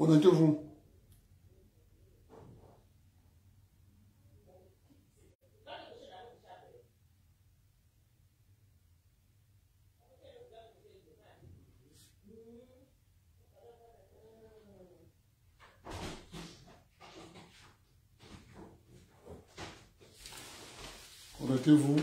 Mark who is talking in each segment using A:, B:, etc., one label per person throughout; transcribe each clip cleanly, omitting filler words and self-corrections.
A: Connectez-vous. Connectez-vous.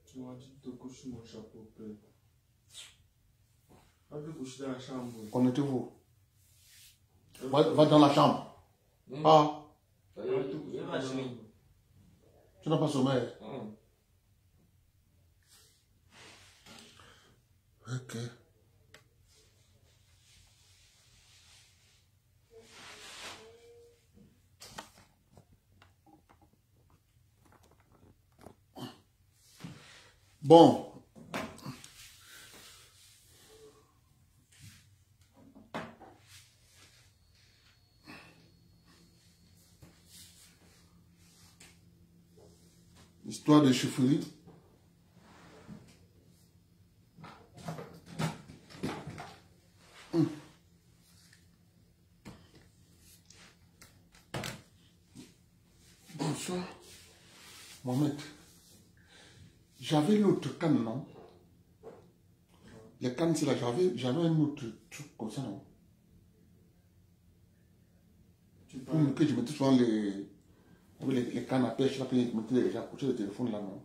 B: Tu m'as dit de coucher mon chapeau, père. Va te coucher dans la chambre.
A: Connectez-vous. Va dans la chambre. Ah, tu n'as pas sommeil. Ok. Bon. Histoire de chefferie. Bonsoir. Mohamed. J'avais l'autre canne, non? Les cannes, c'est là, j'avais un autre truc comme ça, non? Que je mettais souvent les cannes à pêche, là, que je mettais déjà à côté du téléphone, là, non?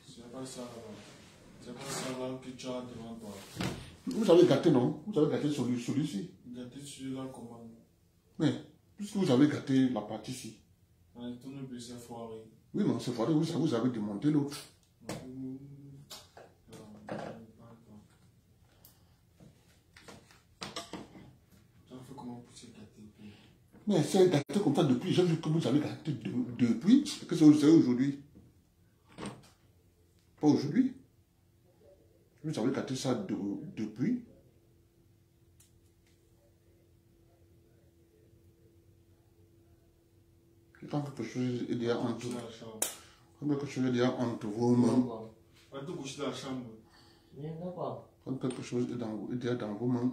B: C'est pas ça, là. C'est pas ça, là, que tu as devant toi.
A: Vous avez gâté, non? Vous avez gâté celui-ci.
B: Gâté celui-là, comment?
A: Mais, puisque vous avez gâté la partie-ci.
B: Ton but, c'est foiré.
A: Oui, non, c'est foiré, vous avez démonté l'autre. Mais c'est gâté comme ça depuis. J'ai vu que vous avez gâté depuis. Que c'est aujourd'hui. Pas aujourd'hui. Vous avez gâté ça depuis. Quand quelque chose est déjà entre vous. Quand quelque chose est déjà entre vous-même.
B: Va te coucher dans la chambre.
A: Quand quelque chose est déjà dans vos mains,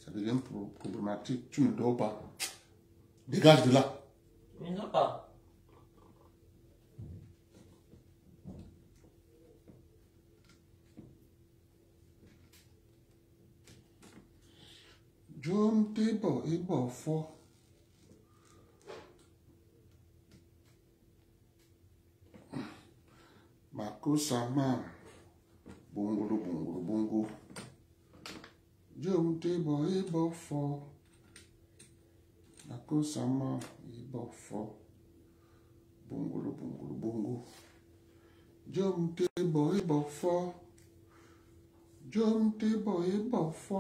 A: ça devient problématique. Tu ne dors pas. Dégage de là.
C: Mais non pas.
A: John Tebo et Bofo. Mako Sama. Bongo, bongo, bongo. John Tebo et Bofo. Mako Sama et Bofo. Bongo, bongo, bongo. John Tebo et Bofo. John Tebo et Bofo.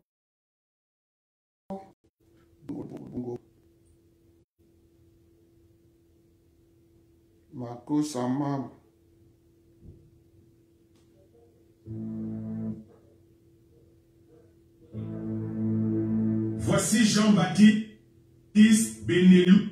A: Bongo. Mako Sama.
D: Voici Jean-Baptiste Benelou.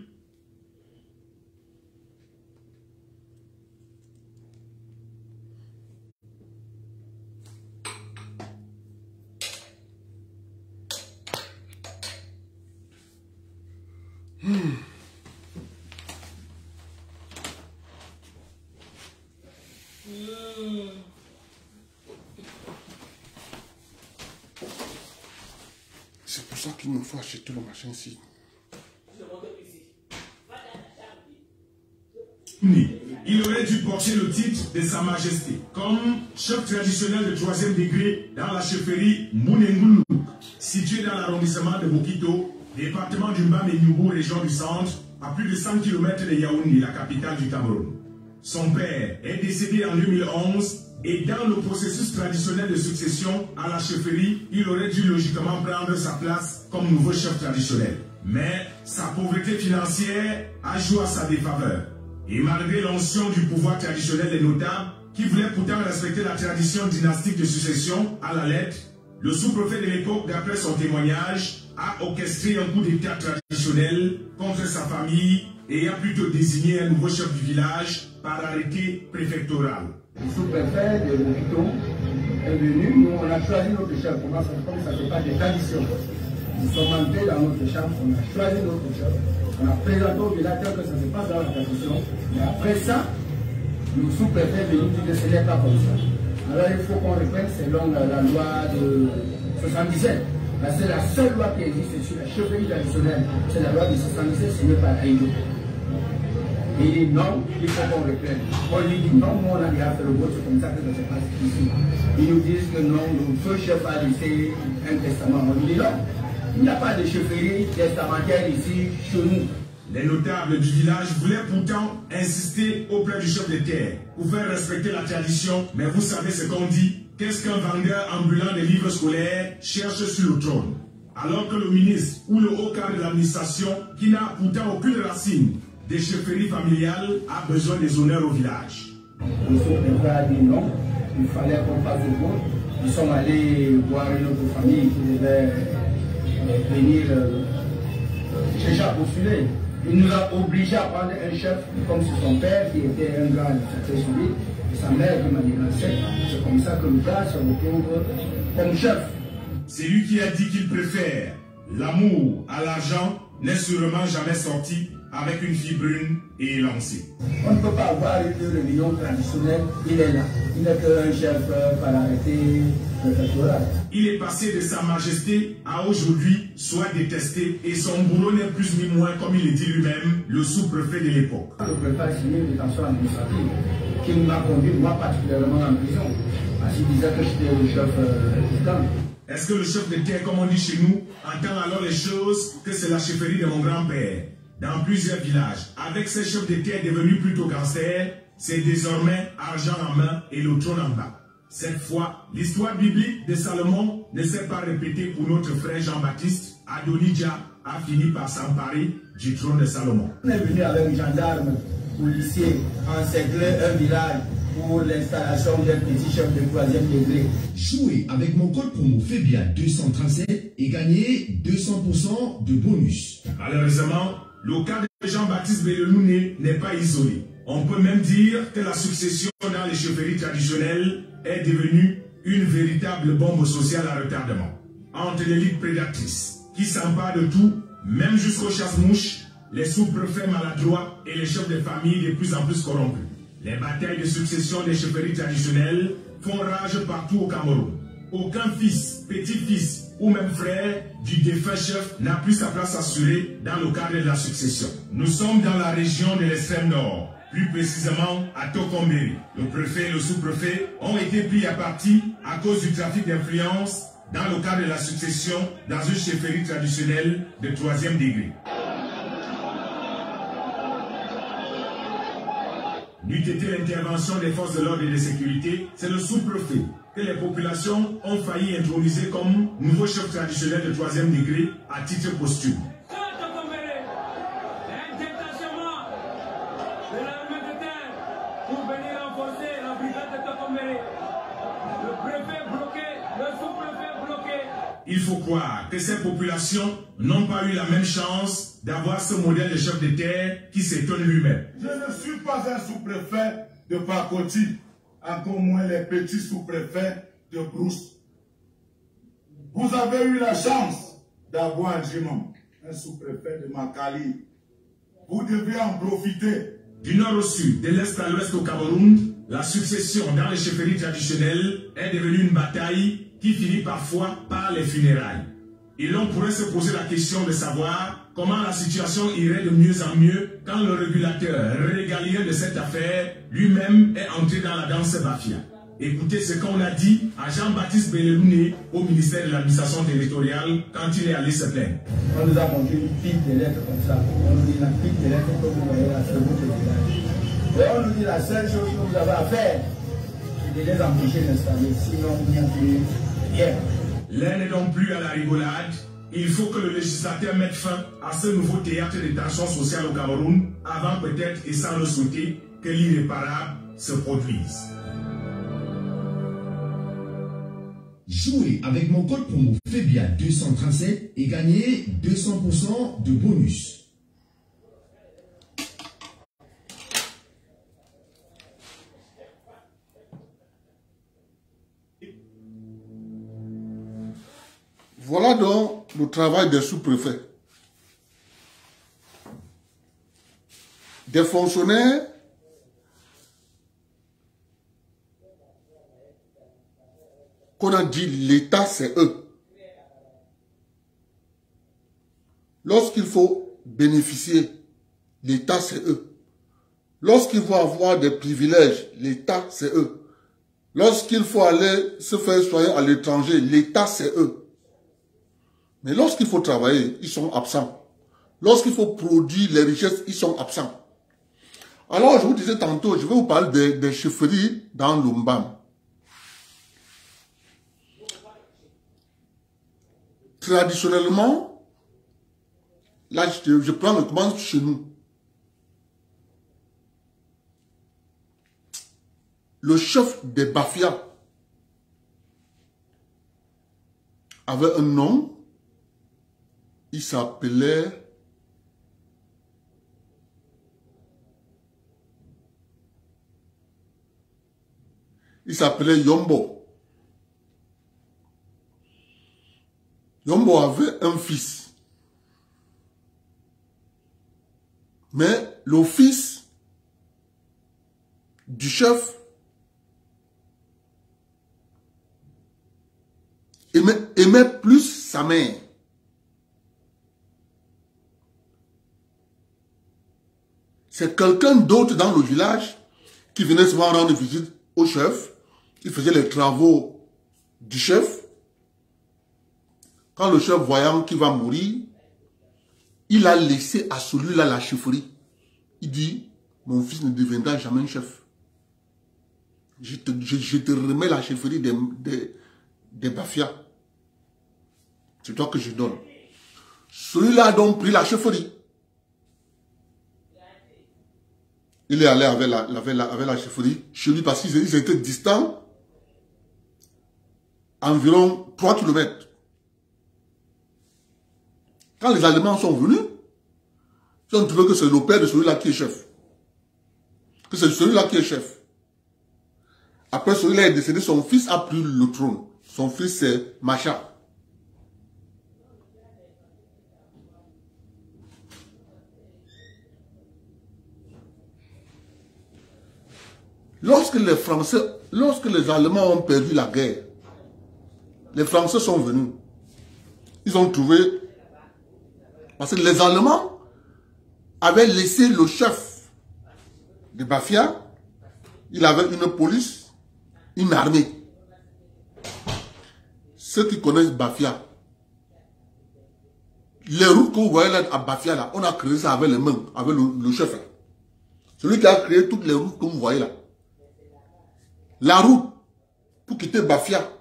A: C'est pour ça qu'il me faut acheter le machin ici.
D: Il aurait dû porter le titre de Sa Majesté comme chef traditionnel de 3e degré dans la chefferie Mounengulu, située dans l'arrondissement de Bokito, département du Mbambe-Nyubu, région du centre, à plus de 100 km de Yaoundé, la capitale du Cameroun. Son père est décédé en 2011 et dans le processus traditionnel de succession à la chefferie, il aurait dû logiquement prendre sa place comme nouveau chef traditionnel. Mais sa pauvreté financière a joué à sa défaveur. Et malgré l'onction du pouvoir traditionnel des notables, qui voulaient pourtant respecter la tradition dynastique de succession à la lettre, le sous-préfet de l'époque, d'après son témoignage, a orchestré un coup d'État traditionnel contre sa famille et a plutôt désigné un nouveau chef du village par arrêté préfectoral.
C: Le sous-préfet de Bokito est venu, nous on a choisi notre chef, comme ça ne fait pas des traditions. Nous sommes entrés dans notre chambre, on a choisi notre chef, on a présenté au village que ça se passe dans la tradition, mais après ça, le sous-préfet est venu dire que ce n'est pas comme ça. Alors il faut qu'on reprenne selon la loi de 77. C'est la seule loi qui existe sur la chefferie traditionnelle, c'est la loi de 77 signée par Aïdou. Il dit non, il faut qu'on reprenne. On lui dit non, nous on a déjà fait le vote, c'est comme ça que ça se passe ici. Ils nous disent que non, le feu chef a laissé un testament. On lui dit non, il n'y a pas de chefferie testamentaire ici chez nous.
D: Les notables du village voulaient pourtant insister auprès du chef de terre pour faire respecter la tradition, mais vous savez ce qu'on dit. Qu'est-ce qu'un vendeur ambulant de livres scolaires cherche sur le trône? Alors que le ministre ou le haut cadre de l'administration, qui n'a pourtant aucune racine des chefferies familiales, a besoin des honneurs au village.
C: Le sous-préfet a dit non, il fallait qu'on fasse le vote. Ils sont allés voir une autre famille qui devait venir chercher à postuler. Il nous a obligés à prendre un chef, comme c'est son père qui était un grand administrateur civil, et sa mère qui m'a dit c'est comme ça que le gars se retrouve comme chef.
D: C'est lui qui a dit qu'il préfère l'amour à l'argent, n'est sûrement jamais sorti avec une fille brune et élancée.
C: On ne peut pas avoir une réunion traditionnelle, il est là. Il n'est qu'un chef par arrêté préfectoral.
D: Il est passé de sa majesté à aujourd'hui, soit détesté, et son boulot n'est plus ni moins, comme il le dit lui-même, le sous-préfet de l'époque.
C: Le préfet a signé une détention administrative qui m'a conduit, moi particulièrement, en prison. Parce qu'il disait que j'étais le chef président.
D: Est-ce que le chef de terre, comme on dit chez nous, entend alors les choses que c'est la chefferie de mon grand-père? Dans plusieurs villages, avec ces chefs de terre devenus plutôt gangsters, c'est désormais argent en main et le trône en bas. Cette fois, l'histoire biblique de Salomon ne s'est pas répétée pour notre frère Jean-Baptiste. Adonijah a fini par s'emparer du trône de Salomon.
C: On est venu avec un gendarme, policier, encercler un village pour l'installation d'un petit chef de 3e degré.
E: Jouez avec mon code promo FEBIA 237 et gagnez 200% de bonus.
D: Malheureusement, le cas de Jean-Baptiste Bellelouné n'est pas isolé. On peut même dire que la succession dans les chefferies traditionnelles est devenue une véritable bombe sociale à retardement. Entre l'élite prédatrice qui s'empare de tout, même jusqu'aux chasse-mouches, les sous-préfets maladroits et les chefs de famille de plus en plus corrompus. Les batailles de succession des chefferies traditionnelles font rage partout au Cameroun. Aucun fils, petit-fils ou même frère du défunt chef n'a plus sa place assurée dans le cadre de la succession. Nous sommes dans la région de l'extrême nord, plus précisément à Tokomberi. Le préfet et le sous-préfet ont été pris à partie à cause du trafic d'influence dans le cadre de la succession dans une chefferie traditionnelle de 3e degré. N'eût été l'intervention des forces de l'ordre et de sécurité, c'est le sous-préfet que les populations ont failli introniser comme nouveau chef traditionnel de 3e degré à titre posthume. Il faut croire que ces populations n'ont pas eu la même chance d'avoir ce modèle de chef de terre qui s'étonne lui-même.
B: Je ne suis pas un sous-préfet de Pakoti, encore moins les petits sous-préfets de Brousse. Vous avez eu la chance d'avoir un Jimon, un sous-préfet de Makali. Vous devez en profiter.
D: Du nord au sud, de l'est à l'ouest au Cameroun, la succession dans les chefferies traditionnelles est devenue une bataille qui finit parfois par les funérailles. Et l'on pourrait se poser la question de savoir comment la situation irait de mieux en mieux quand le régulateur régalien de cette affaire lui-même est entré dans la danse mafia. Écoutez ce qu'on a dit à Jean-Baptiste Bellelouné au ministère de l'administration territoriale quand il est allé se plaindre.
C: On nous a montré une pile de lettres comme ça. On nous dit la pile de lettres que vous voyez là sur votre village. Et on nous dit la seule chose que vous avez à faire, c'est de les empêcher d'installer. Sinon, il n'y a plus rien.
D: L'un n'est donc plus à la rigolade. Il faut que le législateur mette fin à ce nouveau théâtre de tension sociale au Cameroun avant peut-être et sans le souhaiter que l'irréparable se produise.
E: Jouez avec mon code promo FEBIA 237 et gagnez 200% de bonus.
A: Voilà donc le travail des sous-préfets. Des fonctionnaires qu'on a dit l'État, c'est eux. Lorsqu'il faut bénéficier, l'État, c'est eux. Lorsqu'il faut avoir des privilèges, l'État, c'est eux. Lorsqu'il faut aller se faire soigner à l'étranger, l'État, c'est eux. Mais lorsqu'il faut travailler, ils sont absents. Lorsqu'il faut produire les richesses, ils sont absents. Alors, je vous disais tantôt, je vais vous parler des chefferies dans l'Umbam. Traditionnellement, là, je prends le commence chez nous. Le chef des Bafia avait un nom. Il s'appelait Yombo. Yombo avait un fils. Mais le fils du chef aimait plus sa mère. C'est quelqu'un d'autre dans le village qui venait souvent rendre visite au chef. Il faisait les travaux du chef. Quand le chef voyant qu'il va mourir, il a laissé à celui-là la chefferie. Il dit, mon fils ne deviendra jamais un chef. Je te remets la chefferie des Bafia. C'est toi que je donne. Celui-là a donc pris la chefferie. Il est allé avec la chefferie chez lui parce qu'ils étaient distants environ 3 km. Quand les Allemands sont venus, ils ont trouvé que c'est le père de celui-là qui est chef. Que c'est celui-là qui est chef. Après celui-là est décédé, son fils a pris le trône. Son fils c'est Macha. Lorsque les Allemands ont perdu la guerre, les Français sont venus. Ils ont trouvé... Parce que les Allemands avaient laissé le chef de Bafia, il avait une police, une armée. Ceux qui connaissent Bafia, les routes que vous voyez là à Bafia, là, on a créé ça avec les mains, avec le chef. Là. Celui qui a créé toutes les routes que vous voyez là. La route pour quitter Bafia,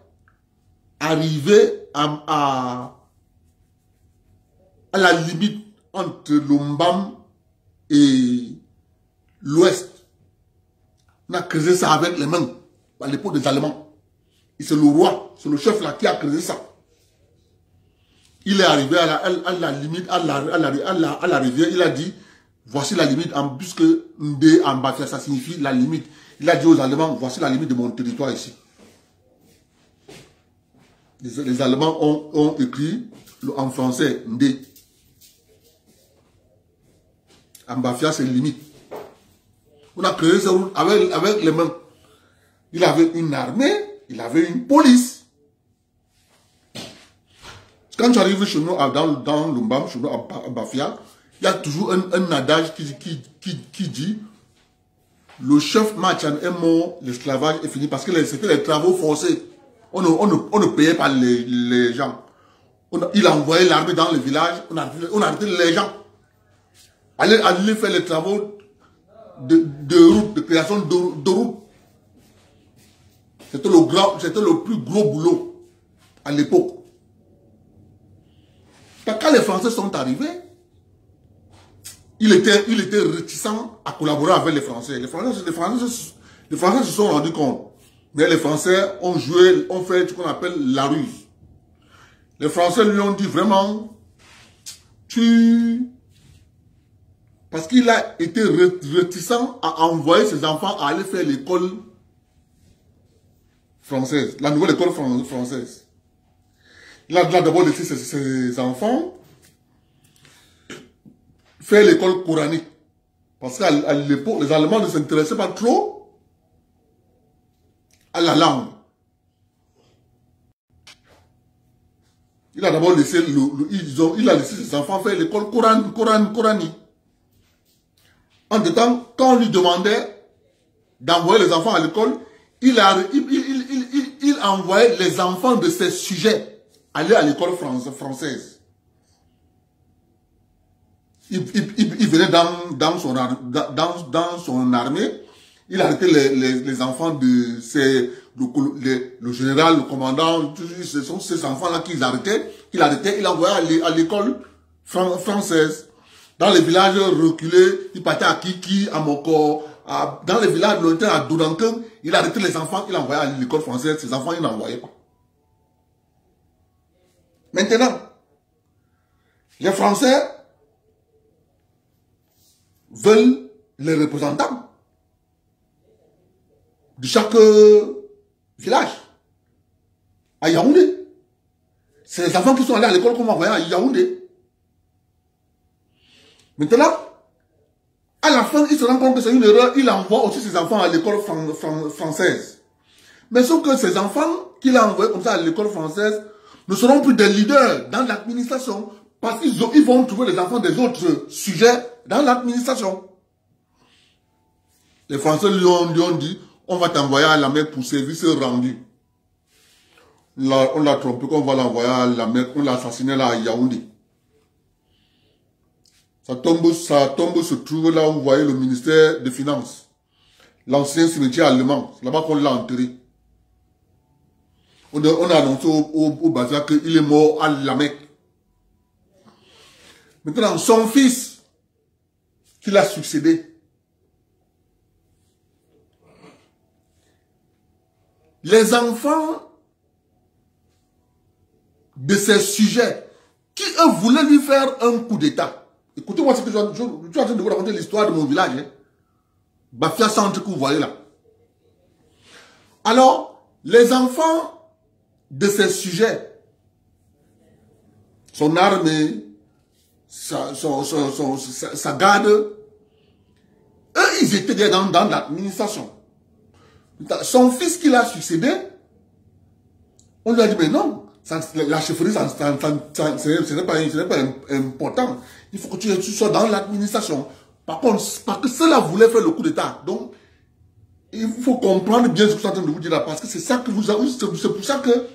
A: arriver à la limite entre l'Umbam et l'Ouest. On a créé ça avec les mains, à l'époque des Allemands. Et c'est le roi, c'est le chef là qui a créé ça. Il est arrivé à la limite, à la rivière, il a dit, voici la limite, puisque Ndé en Bafia, ça signifie la limite. Il a dit aux Allemands, voici la limite de mon territoire ici. Les Allemands ont écrit en français, Ndé. En Bafia, c'est limite. On a créé ça avec les mains. Il avait une armée, il avait une police. Quand tu arrives chez nous, dans l'Umbam, chez nous, à Bafia, il y a toujours un adage qui dit le chef Machan est mort, l'esclavage est fini parce que c'était les travaux forcés. On ne payait pas les gens. Il a envoyé l'armée dans le village, on a arrêté les gens. Aller faire les travaux de route, de création de route. C'était le plus gros boulot à l'époque. Quand les Français sont arrivés, il était réticent à collaborer avec les Français. Les Français se sont rendus compte Mais les Français ont joué, ont fait ce qu'on appelle la ruse. Les Français lui ont dit vraiment, parce qu'il a été réticent à envoyer ses enfants à aller faire l'école française, la nouvelle école française. Il a d'abord laissé ses enfants faire l'école coranique. Parce qu'à l'époque, les Allemands ne s'intéressaient pas trop à la langue. Il a d'abord laissé, il a laissé ses enfants faire l'école coranique. En même temps, quand on lui demandait d'envoyer les enfants à l'école, il envoyait les enfants de ses sujets aller à l'école française. Il venait dans son armée, il arrêtait les enfants de le général, le commandant, ce sont ces enfants-là qu'il arrêtait, il envoyait à l'école française. Dans les villages reculés, il partait à Kiki, à Moko, dans les villages lointains, à Doudankin, il arrêtait les enfants, il envoyait à l'école française, ses enfants, il n'envoyait pas. Maintenant, les Français veulent les représentants de chaque village à Yaoundé. C'est les enfants qui sont allés à l'école qu'on m'a envoyé à Yaoundé. Maintenant, à la fin, il se rend compte que c'est une erreur, il envoie aussi ses enfants à l'école française. Mais sauf que ces enfants qu'il a envoyés comme ça à l'école française ne seront plus des leaders dans l'administration parce qu'ils vont trouver les enfants des autres sujets dans l'administration. Les Français lui ont dit, on va t'envoyer à la Mecque pour service rendu. On l'a trompé qu'on va l'envoyer à la Mecque, on l'a assassiné là à Yaoundé. Sa tombe se trouve là où vous voyez le ministère des Finances. L'ancien cimetière allemand. C'est là-bas qu'on l'a enterré. On a annoncé au bazar qu'il est mort à la Mecque. Maintenant, son fils, qui l'a succédé, les enfants de ces sujets qui, eux, voulaient lui faire un coup d'État. Écoutez-moi ce que je suis en train de vous raconter l'histoire de mon village. Hein. Bafia Centre que vous voyez là. Alors, les enfants de ces sujets, son armée, sa garde, eux, ils étaient dans l'administration. Son fils qui l'a succédé, on lui a dit, mais non, la chefferie, ce n'est pas important. Il faut que tu sois dans l'administration. Par contre, parce que ceux-là voulaient faire le coup d'État. Donc, il faut comprendre bien ce que je suis en train de vous dire là. Parce que c'est ça que vous avez, c'est pour ça que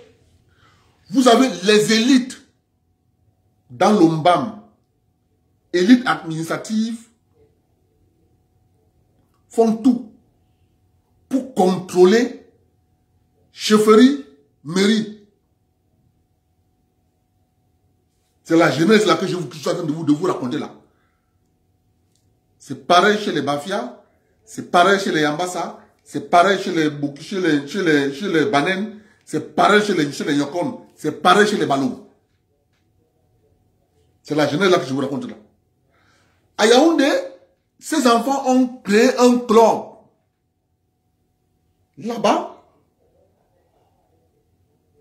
A: vous avez les élites dans l'Ombam, élites administratives, font tout pour contrôler chefferie, mairie. C'est la jeunesse là que je suis en train de vous raconter là. C'est pareil chez les Bafia, c'est pareil chez les Yambassa, c'est pareil chez les Banen, c'est pareil chez les Yokon, c'est pareil chez les Balou. C'est la jeunesse là que je vous raconte là. À Yaoundé, ces enfants ont créé un club. Là-bas,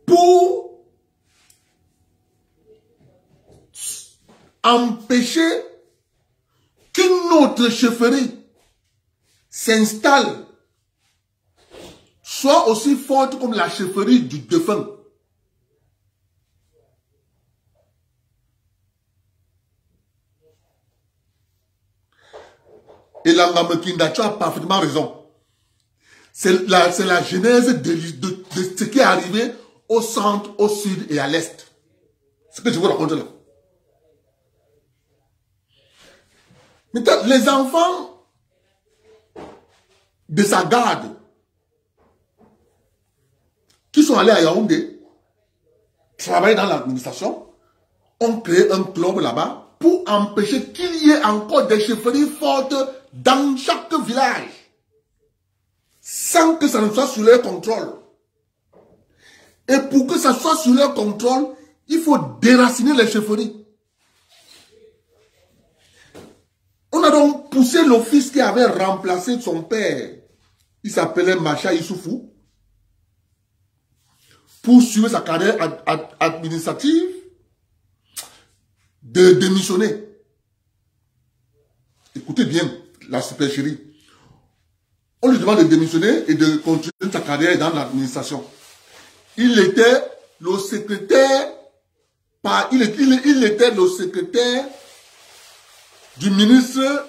A: pour empêcher qu'une autre chefferie s'installe, soit aussi forte comme la chefferie du défunt. Et Langamekinda, tu as parfaitement raison. C'est la genèse de ce qui est arrivé au centre, au sud et à l'est. Ce que je vous raconte là. Maintenant, les enfants de sa garde qui sont allés à Yaoundé, travailler dans l'administration, ont créé un club là-bas pour empêcher qu'il y ait encore des chefferies fortes dans chaque village. sans que ça ne soit sous leur contrôle. Et pour que ça soit sous leur contrôle, il faut déraciner les chefferies. On a donc poussé l'office qui avait remplacé son père. Il s'appelait Macha Issoufou. Pour suivre sa carrière administrative, de démissionner. Écoutez bien la supercherie. On lui demande de démissionner et de continuer sa carrière dans l'administration. Il était le secrétaire, il était le secrétaire du ministre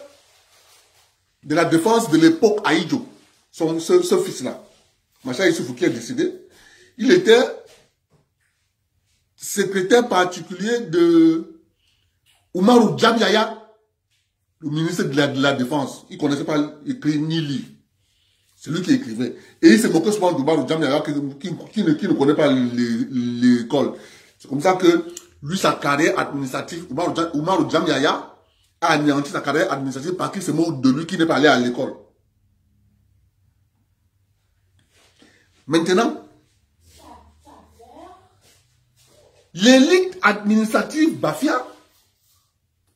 A: de la Défense de l'époque, Aïdjo, ce fils-là. Macha Issoufou qui est décédé. Il était secrétaire particulier de Oumarou Djamyaya, le ministre de la Défense. Il ne connaissait pas écrire ni lire. C'est lui qui écrivait. Et il se moquait souvent d'Oumarou Djamyaya qui ne connaît pas l'école. C'est comme ça que lui, sa carrière administrative, Oumarou Djamyaya a anéanti sa carrière administrative parce qu'il se moque de lui qui n'est pas allé à l'école. Maintenant, l'élite administrative Bafia,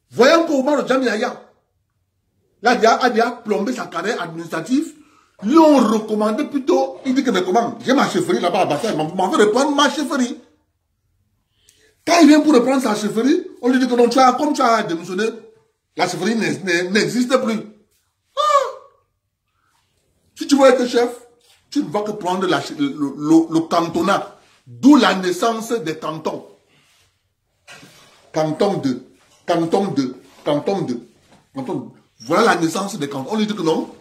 A: voyant qu'Oumarou Djamyaya a déjà plombé sa carrière administrative, lui ont recommandé plutôt, il dit que mais comment, j'ai ma chefferie là-bas à Bafia, il m'en fait reprendre ma chefferie. Quand il vient pour reprendre sa chefferie, on lui dit que non, comme tu as démissionné, la chefferie n'existe plus. Ah! Si tu veux être chef, tu ne vas que prendre le cantonat, d'où la naissance des cantons. Canton 2, canton 2, canton 2, canton 2. Voilà la naissance des cantons. On lui dit que non,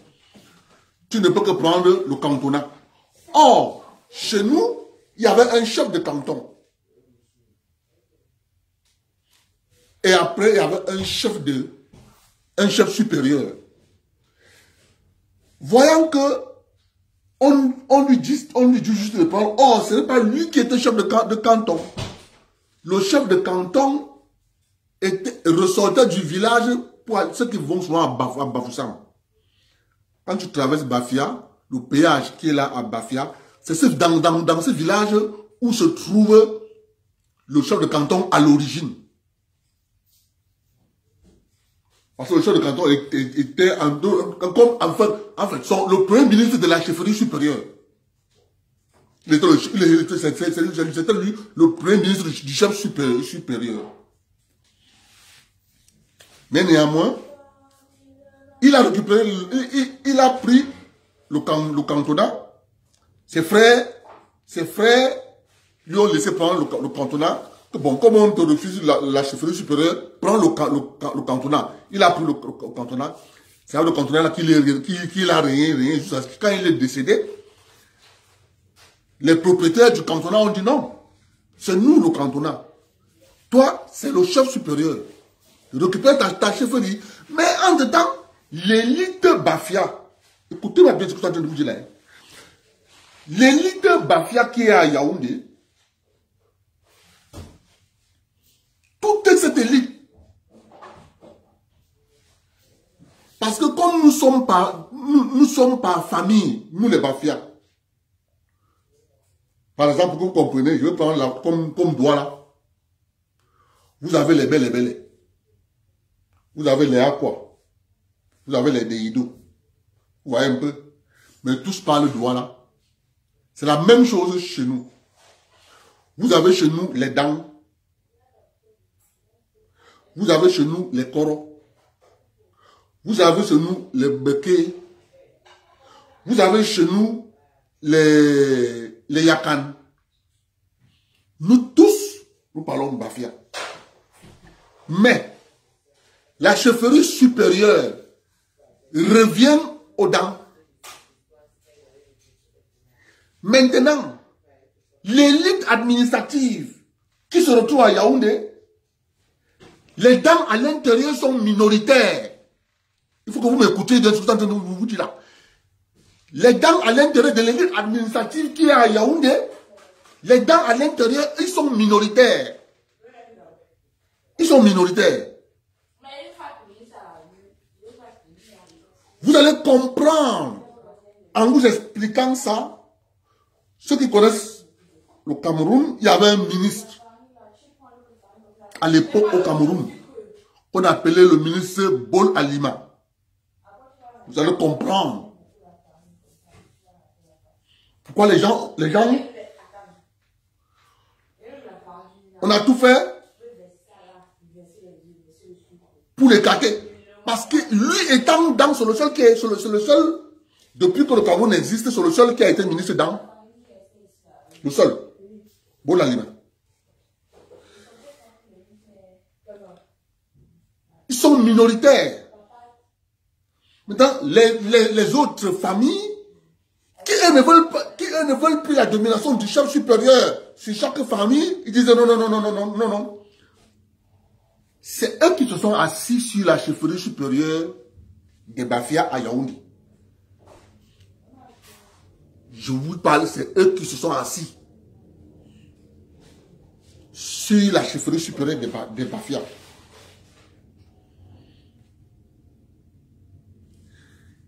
A: tu ne peux que prendre le cantonat. Or, chez nous, il y avait un chef de canton. Et après, il y avait un chef supérieur. Voyant que on lui dit juste de prendre. Or, ce n'est pas lui qui était chef de canton. Le chef de canton ressortait du village pour ceux qui vont souvent à Bafoussam. Quand tu traverses Bafia, le péage qui est là à Bafia, c'est dans ce village où se trouve le chef de canton à l'origine. Parce que le chef de canton était le premier ministre de la chefferie supérieure. C'était lui le premier ministre du chef supérieur. Mais néanmoins, il a récupéré, il a pris le cantonat. Ses frères lui ont laissé prendre le cantonat. Bon, comme on te refuse la chefferie supérieure, prends le cantonat. Il a pris le cantonat. C'est le cantonat là qu'il a régné jusqu'à ce que quand il est décédé, les propriétaires du cantonat ont dit non. C'est nous le cantonat. Toi, c'est le chef supérieur. Récupère ta chefferie. Mais en même temps, l'élite Bafia, écoutez-moi bien ce que je suis en train de vous dire là. L'élite Bafia qui est à Yaoundé, toute cette élite, parce que comme nous sommes par famille, nous les Bafia. Par exemple, vous comprenez, je vais prendre comme Douala. Vous avez les belles. Vous avez les Aqua. Vous avez les Deido. Vous voyez un peu. Mais tous parlent Douala. C'est la même chose chez nous. Vous avez chez nous les Dang. Vous avez chez nous les Koro. Vous avez chez nous les Beke. Vous avez chez nous les Yakan. Nous tous, nous parlons de Bafia. Mais, la chefferie supérieure revient aux dents. Maintenant, l'élite administrative qui se retrouve à Yaoundé, les dents à l'intérieur sont minoritaires. Il faut que vous m'écoutiez de ce que je suis en train de vous dire là. Les dents à l'intérieur de l'élite administrative qui est à Yaoundé, les dents à l'intérieur, ils sont minoritaires. Ils sont minoritaires. Vous allez comprendre en vous expliquant ça, ceux qui connaissent le Cameroun, il y avait un ministre à l'époque au Cameroun, qu'on appelait le ministre Bol Alima. Vous allez comprendre pourquoi les gens, on a tout fait pour l'écarter. Parce que lui étant dans, c'est le seul qui est, c'est le seul, depuis que le Cameroun existe, c'est le seul qui a été ministre dans, le seul, Bol Alima. Ils sont minoritaires. Maintenant, les autres familles, qui eux ne veulent plus la domination du chef supérieur sur chaque famille, ils disent non, non, non, non, non, non, non, non. C'est eux qui se sont assis sur la chefferie supérieure des Bafia à Yaoundé. Je vous parle, c'est eux qui se sont assis sur la chefferie supérieure des Bafia.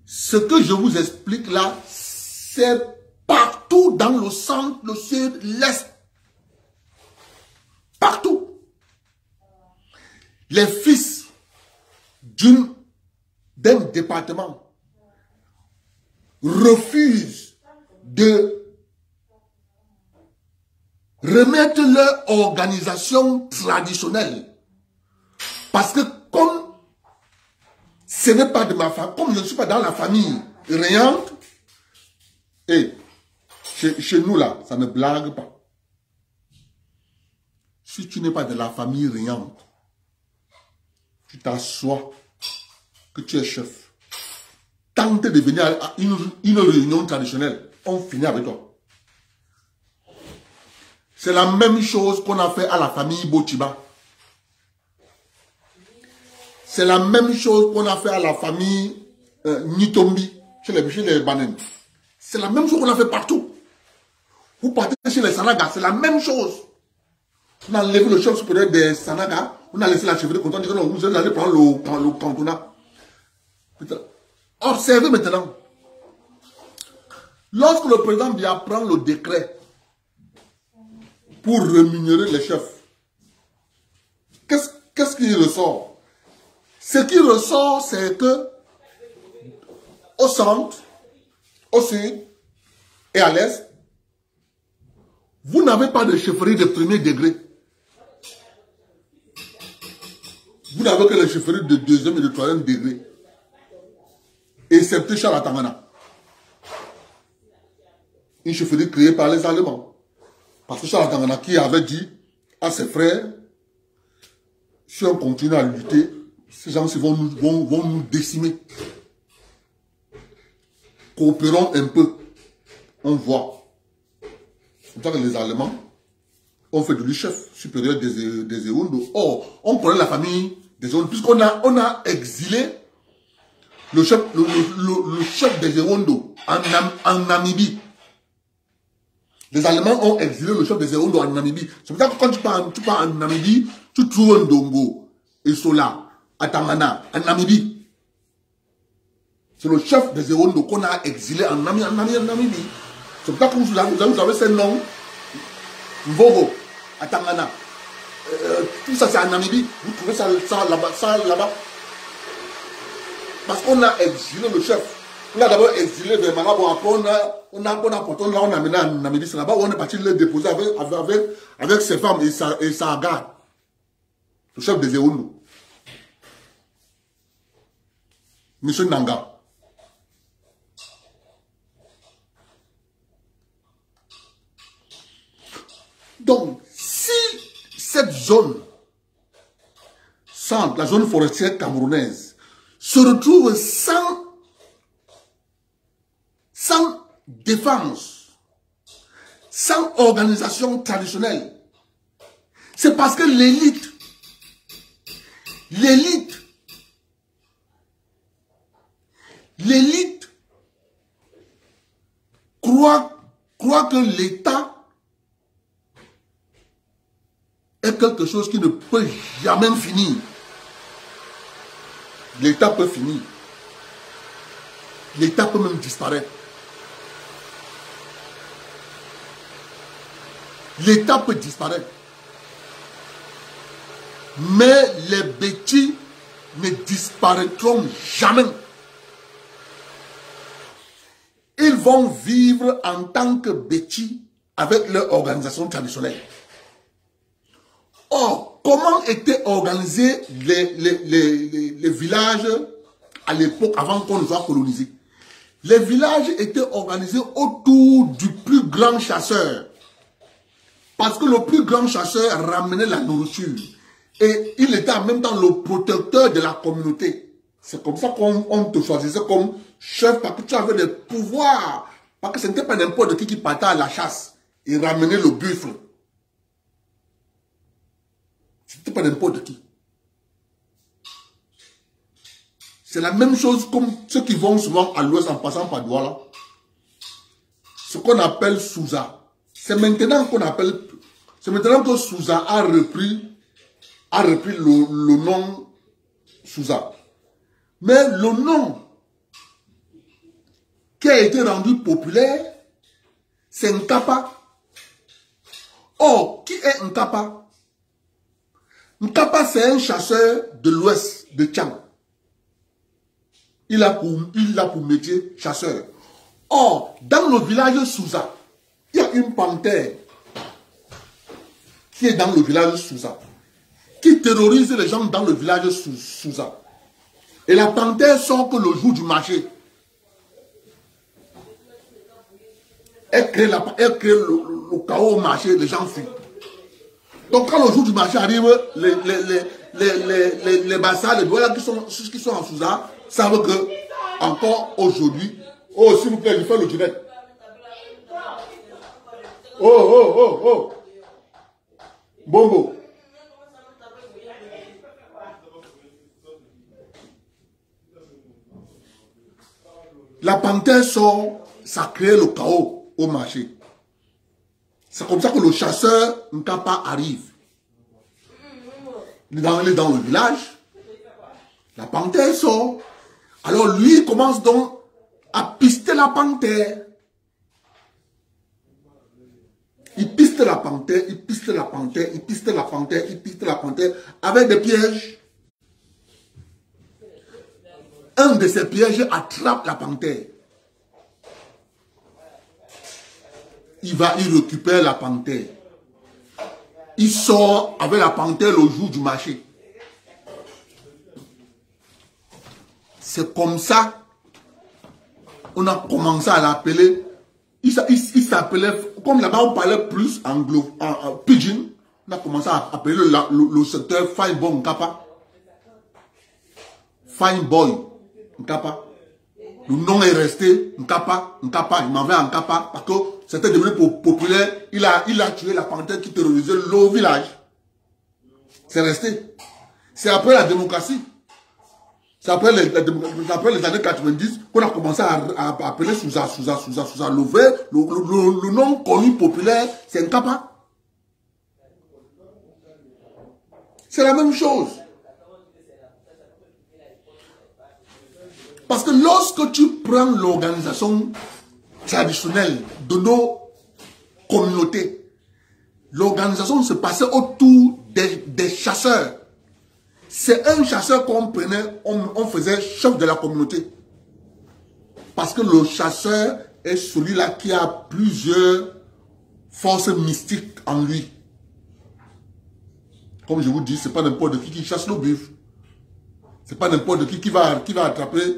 A: Ce que je vous explique là, c'est partout dans le centre, le sud, l'est. Partout. Les fils d'un département refusent de remettre leur organisation traditionnelle. Parce que comme ce n'est pas de ma famille, comme je ne suis pas dans la famille régnante, et chez nous là, ça ne blague pas. Si tu n'es pas de la famille régnante, tu t'assois que tu es chef. Tente de venir à une réunion traditionnelle, on finit avec toi. C'est la même chose qu'on a fait à la famille Bochiba. C'est la même chose qu'on a fait à la famille Nitombi, chez les Banen. C'est la même chose qu'on a fait partout. Vous partez chez les Sanaga, c'est la même chose. On a enlevé le chef supérieur des Sanaga, on a laissé la chefferie content, on dit que non, vous allez prendre le cantonat. Observez maintenant. Lorsque le président Biya prend le décret pour rémunérer les chefs, qu'est-ce qui ressort? Ce qui ressort, c'est que au centre, au sud et à l'est, vous n'avez pas de chefferie de premier degré. Vous n'avez que les chefferies de deuxième et de troisième degré. Excepté Chalatangana. Une chefferie créée par les Allemands. Parce que Chalatangana qui avait dit à ses frères, si on continue à lutter, ces gens-ci vont nous décimer. Coopérons un peu. On voit. C'est pour ça que les Allemands ont fait de lui chef supérieur des Ewondo. Or, on connaît la famille des Ewondo, puisqu'on a exilé le chef des Ewondo en Namibie. Les Allemands ont exilé le chef des Ewondo en Namibie. C'est pour ça que quand tu pars en Namibie, tu trouves un Ndongo et Sola à Tangana, en Namibie. C'est le chef des Ewondo qu'on a exilé en Namibie. C'est pour ça que vous avez ce nom, Mvogo, à Tangana. Tout ça c'est en Namibie. Vous trouvez ça là-bas. Parce qu'on a exilé le chef. On a d'abord exilé vers Malabo. Après on a amené en Namibie. C'est là-bas où on est parti le déposer avec ses femmes et sa garde. Le chef des Ewondo. Monsieur Nanga. Donc, si cette zone, centre, la zone forestière camerounaise, se retrouve sans défense, sans organisation traditionnelle, c'est parce que l'élite croit que l'État est quelque chose qui ne peut jamais finir. L'État peut finir. L'État peut même disparaître. L'État peut disparaître. Mais les bêtis ne disparaîtront jamais. Ils vont vivre en tant que bêtis avec leur organisation traditionnelle. Or, comment étaient organisés les villages à l'époque avant qu'on les soit colonisés? Les villages étaient organisés autour du plus grand chasseur. Parce que le plus grand chasseur ramenait la nourriture. Et il était en même temps le protecteur de la communauté. C'est comme ça qu'on te choisissait comme chef, parce que tu avais des pouvoirs. Parce que ce n'était pas n'importe qui partait à la chasse et ramenait le buffle. Ce n'était pas n'importe qui. C'est la même chose comme ceux qui vont souvent à l'ouest en passant par Douala. Ce qu'on appelle Souza. C'est maintenant qu'on appelle... C'est maintenant que Souza a repris le nom Souza. Mais le nom qui a été rendu populaire, c'est Nkapa. Or, qui est Nkapa? Nkapa, c'est un chasseur de l'ouest de Tchang. Il a pour métier chasseur. Or, dans le village Souza, il y a une panthère qui est dans le village Souza, qui terrorise les gens dans le village Souza. Et la panthère sort que le jour du marché. Elle crée le chaos au marché, les gens fuient. Donc quand le jour du marché arrive, les bassins, les douala qui sont en Souza, savent que, encore aujourd'hui, oh s'il vous plaît, je fais le direct. Oh. Bongo. La panthère sort, ça crée le chaos au marché. C'est comme ça que le chasseur Nkapa arrive. Il est dans le village. La panthère sort. Alors lui, il commence donc à pister la panthère. Il piste la panthère, il piste la panthère, il piste la panthère, il piste la panthère avec des pièges. Un de ces pièges attrape la panthère. Il récupère la panthère. Il sort avec la panthère le jour du marché. C'est comme ça on a commencé à l'appeler. Il s'appelait, comme là-bas on parlait plus en pidgin, on a commencé à appeler le secteur Fine Boy Nkapa. Fine Boy Nkapa. Le nom est resté Nkapa. Il m'avait en Nkapa parce que c'était devenu populaire. Il a tué la panthère qui terrorisait le village. C'est resté. C'est après la démocratie. C'est après les années 90 qu'on a commencé à appeler Souza. Le nom connu populaire, c'est Nkapa. C'est la même chose. Parce que lorsque tu prends l'organisation traditionnelle de nos communautés, l'organisation se passait autour des chasseurs. C'est un chasseur qu'on prenait, on faisait chef de la communauté. Parce que le chasseur est celui-là qui a plusieurs forces mystiques en lui. Comme je vous dis, c'est pas n'importe qui chasse le buffle. C'est pas n'importe qui va attraper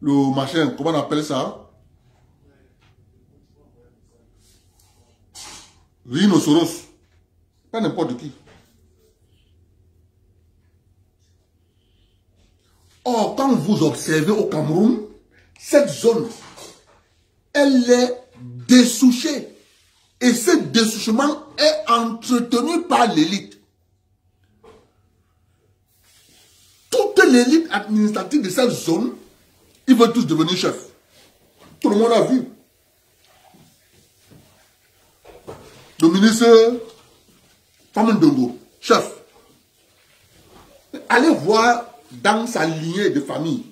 A: le machin, comment on appelle ça? Rhinocéros. Pas n'importe qui. Or, quand vous observez au Cameroun, cette zone, elle est dessouchée. Et ce dessouchement est entretenu par l'élite. Toute l'élite administrative de cette zone, ils veulent tous devenir chefs. Tout le monde a vu. Le ministre Famendongo, chef. Allez voir dans sa lignée de famille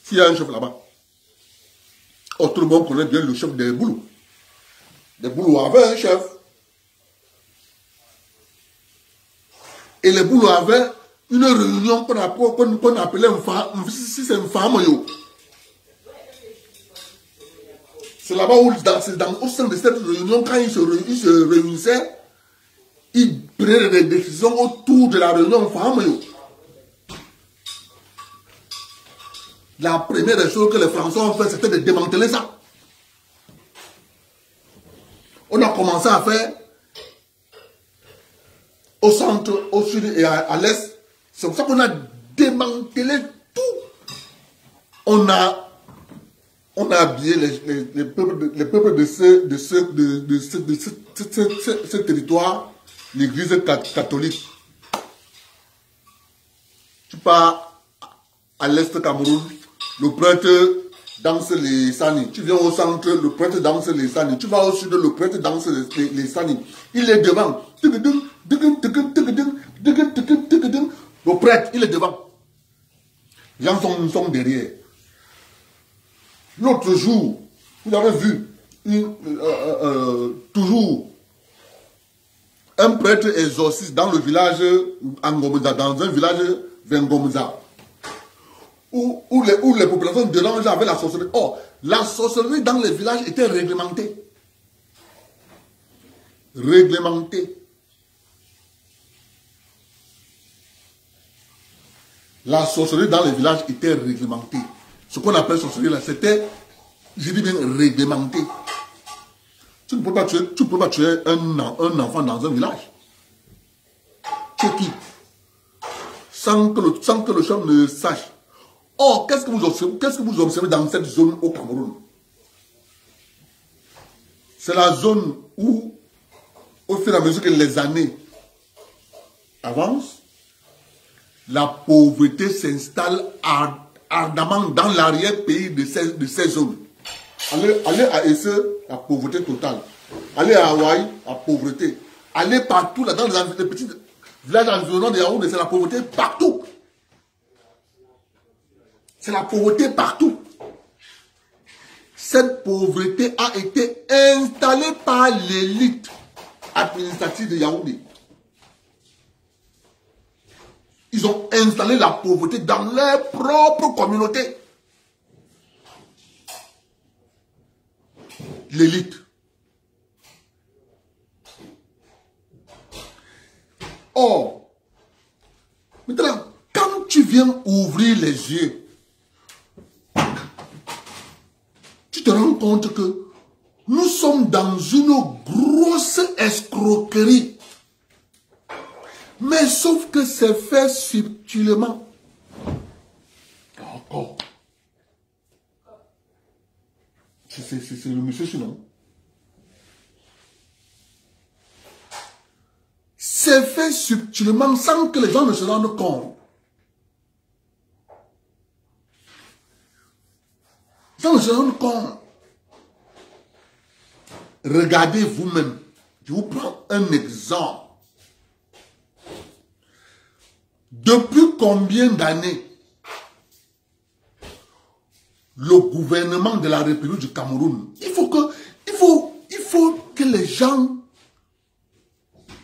A: s'il y a un chef là-bas. Oh, tout le monde connaît bien le chef des Boulous. Les Boulous avaient un chef. Et les Boulous avaient une réunion qu'on appelait si c'est une femme. C'est là-bas où, au sein de cette réunion, quand ils se réunissaient, ils prenaient des décisions autour de la réunion femme. La première des choses que les Français ont fait, c'était de démanteler ça. On a commencé à faire au centre, au sud et à l'est. C'est pour ça qu'on a démantelé tout. On a habillé les peuples de ce territoire, l'église catholique. Tu pars à l'est Cameroun, le prêtre danse les sani. Tu viens au centre, le prêtre danse les sani. Tu vas au sud, le prêtre danse les sani. Il est devant. Le prêtre, il est devant. Les gens sont derrière. L'autre jour, vous avez vu, toujours, un prêtre exorciste dans le village Angomza, dans un village Vengomza, où les populations de l'ange avaient la sorcellerie. Or, la sorcellerie dans les villages était réglementée. Réglementée. La sorcellerie dans les villages était réglementée. Ce qu'on appelle sorcellerie là, c'était, je dis bien, réglementé. Tu ne peux pas tuer un enfant dans un village. Tu es qui? Sans que le chef ne sache. Or, qu'est-ce que vous observez dans cette zone au Cameroun? C'est la zone où, au fur et à mesure que les années avancent, la pauvreté s'installe ardemment dans l'arrière-pays de ces zones. Allez à Esseux, la pauvreté totale. Allez à Hawaï, la pauvreté. Allez partout, là, dans les petits villages environnants de Yaoundé, c'est la pauvreté partout. C'est la pauvreté partout. Cette pauvreté a été installée par l'élite administrative de Yaoundé. Ils ont installé la pauvreté dans leur propre communauté. L'élite. Or, maintenant, quand tu viens ouvrir les yeux, tu te rends compte que nous sommes dans une grosse escroquerie. Mais sauf que c'est fait subtilement. Encore. C'est le monsieur sinon. C'est fait subtilement sans que les gens ne se rendent compte. Les gens ne se rendent compte. Regardez vous-même. Je vous prends un exemple. Depuis combien d'années le gouvernement de la République du Cameroun, il faut que les gens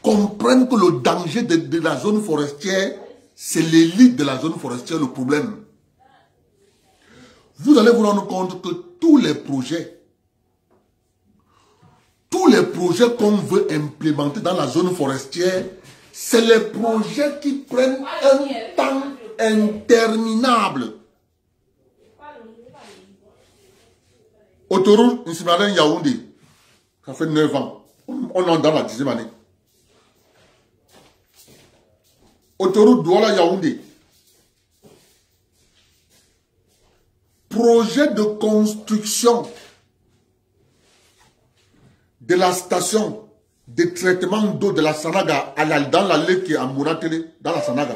A: comprennent que le danger de la zone forestière, c'est l'élite de la zone forestière le problème. Vous allez vous rendre compte que tous les projets qu'on veut implémenter dans la zone forestière, c'est les projets qui prennent un temps interminable. Autoroute Nsimaden Yaoundé, ça fait 9 ans. On est dans la 10e année. Autoroute Douala Yaoundé. Projet de construction de la station de traitement d'eau de la Sanaga dans la lake qui est à Mouratélé, dans la Sanaga.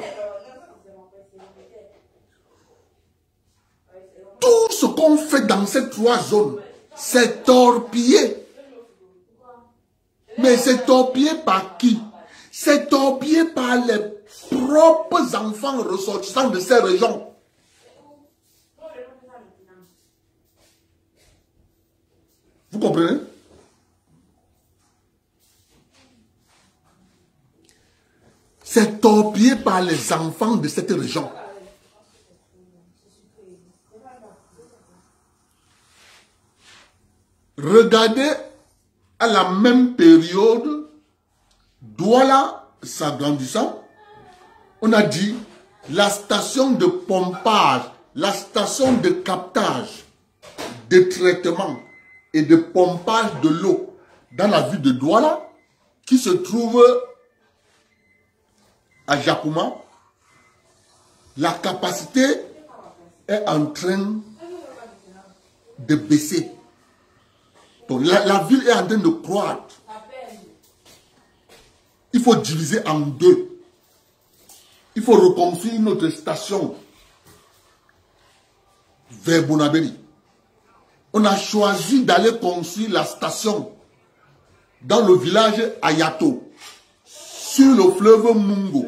A: Tout ce qu'on fait dans ces 3 zones, c'est torpillé. Mais c'est torpillé par qui? C'est torpillé par les propres enfants ressortissants de ces régions. comprenez? C'est torpillé par les enfants de cette région. Regardez, à la même période, Douala s'agrandissant, on a dit la station de pompage, la station de captage, de traitement et de pompage de l'eau dans la ville de Douala, qui se trouve à Jakouma, la capacité est en train de baisser. Donc, la ville est en train de croître. Il faut diviser en deux. Il faut reconstruire notre station vers Bonabéry. On a choisi d'aller construire la station dans le village Ayato, sur le fleuve Mungo.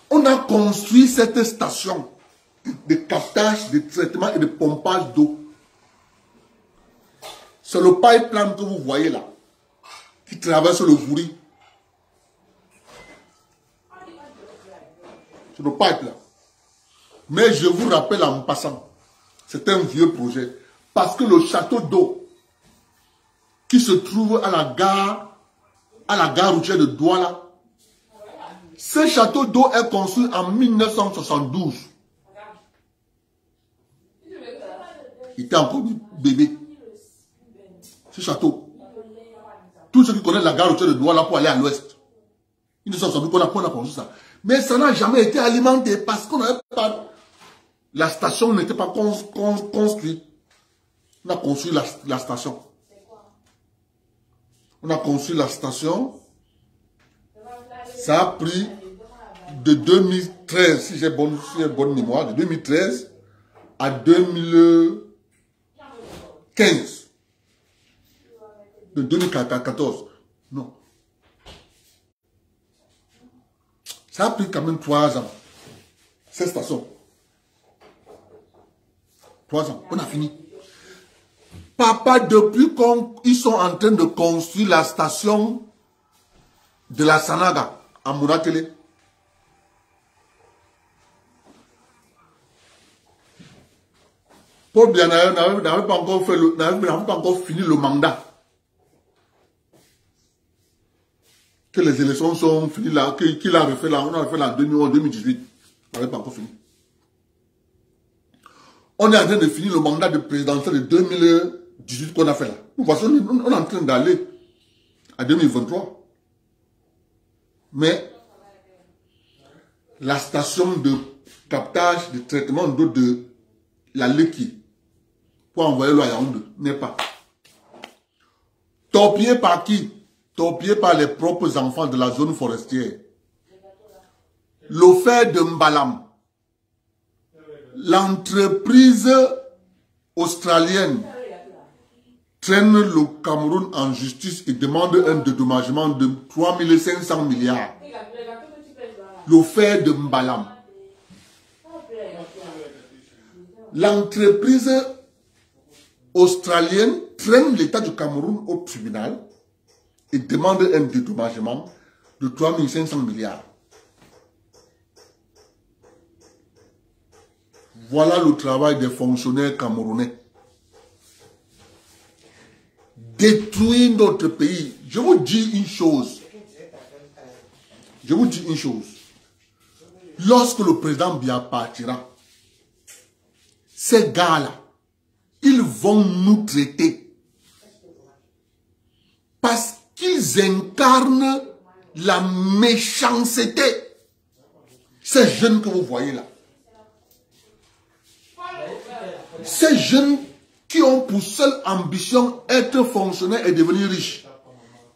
A: On a construit cette station de captage, de traitement et de pompage d'eau. C'est le pipeline que vous voyez là, qui traverse le Vouri. C'est le pipeline. Mais je vous rappelle en passant, c'est un vieux projet. Parce que le château d'eau qui se trouve à la gare routière de Douala, ce château d'eau est construit en 1972. Il était encore bébé. Ce château. Tous ceux qui connaissent la gare routière de Douala pour aller à l'ouest. Ils ne savent pas qu'on a construit ça. Mais ça n'a jamais été alimenté parce qu'on n'avait pas... La station n'était pas construite. On a construit la station. On a construit la station. Ça a pris de 2013, si j'ai bonne mémoire, de 2013 à 2015. De 2014. Non. Ça a pris quand même 3 ans. Cette station. 3 ans. On a fini. Papa, depuis qu'ils sont en train de construire la station de la Sanaga à Mouratélé, Paul Biya n'avait pas encore fini le mandat. Que les élections sont finies là, qu'il a refait là, on a refait là en 2018. On n'avait pas encore fini. On est en train de finir le mandat de présidentiel de 2018 qu'on a fait là. Nous voici, on est en train d'aller à 2023. Mais la station de captage, de traitement d'eau de la Leki, pour envoyer l'eau à Yaoundé, n'est pas. Torpillé par qui? Torpillé par les propres enfants de la zone forestière. L'affaire de Mbalam. L'entreprise australienne traîne le Cameroun en justice et demande un dédommagement de 3500 milliards. L'affaire de Mbalam. L'entreprise australienne traîne l'État du Cameroun au tribunal et demande un dédommagement de 3500 milliards. Voilà le travail des fonctionnaires camerounais. Détruire notre pays. Je vous dis une chose. Je vous dis une chose. Lorsque le président Biya partira, ces gars-là, ils vont nous traiter. Parce qu'ils incarnent la méchanceté. Ces jeunes que vous voyez là. Ces jeunes qui ont pour seule ambition être fonctionnaires et devenir riches.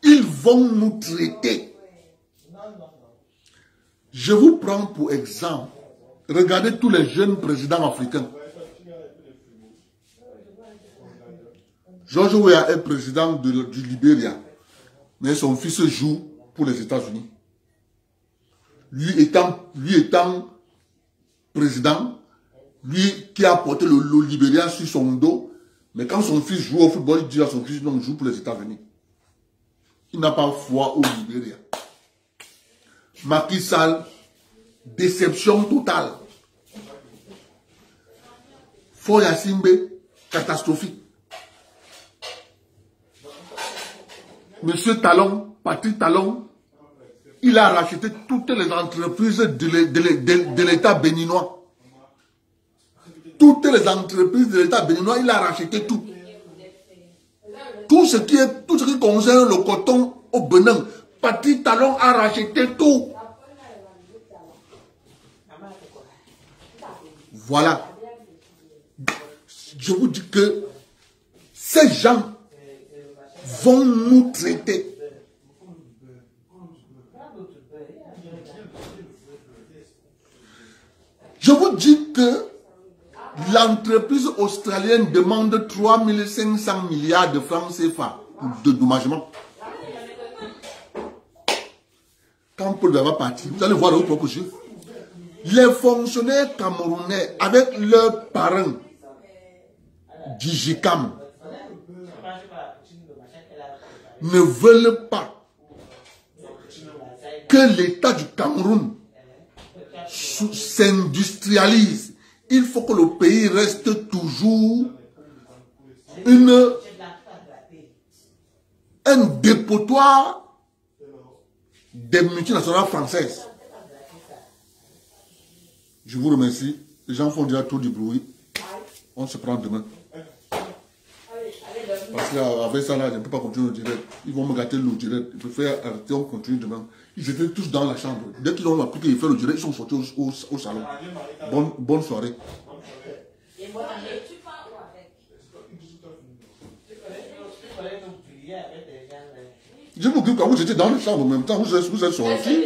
A: Ils vont nous traiter. Je vous prends pour exemple. Regardez tous les jeunes présidents africains. George Weah est président du Libéria. Mais son fils joue pour les États-Unis. Lui étant président, Lui qui a porté le Libéria sur son dos. Mais quand son fils joue au football, il dit à son fils, non, joue pour les États-Unis. Il n'a pas foi au Libéria. Macky Sall, déception totale. Foya Simbe, catastrophique. Monsieur Talon, Patrick Talon, il a racheté toutes les entreprises de l'État béninois. Toutes les entreprises de l'État béninois, il a racheté tout. Tout ce qui concerne le coton au Bénin, Patrick Talon a racheté tout. Voilà. Je vous dis que ces gens vont nous traiter. Je vous dis que l'entreprise australienne demande 3500 milliards de francs CFA de dédommagement. Quand Paul va partir, vous allez voir de vos propres yeux. Les fonctionnaires camerounais, avec leurs parents, Digicam, ne veulent pas que l'État du Cameroun s'industrialise. Il faut que le pays reste toujours un dépotoir des multinationales françaises. Je vous remercie. Les gens font déjà trop du bruit. On se prend demain. Parce qu'avec ça, là, je ne peux pas continuer le direct. Ils vont me gâter le direct. Je préfère arrêter, on continue demain. Ils étaient tous dans la chambre. Dès qu'ils ont appris qu'il fait le direct, ils sont sortis au salon. Bonne soirée. Je vous dis quand vous étiez dans la chambre en même temps, vous êtes sortis.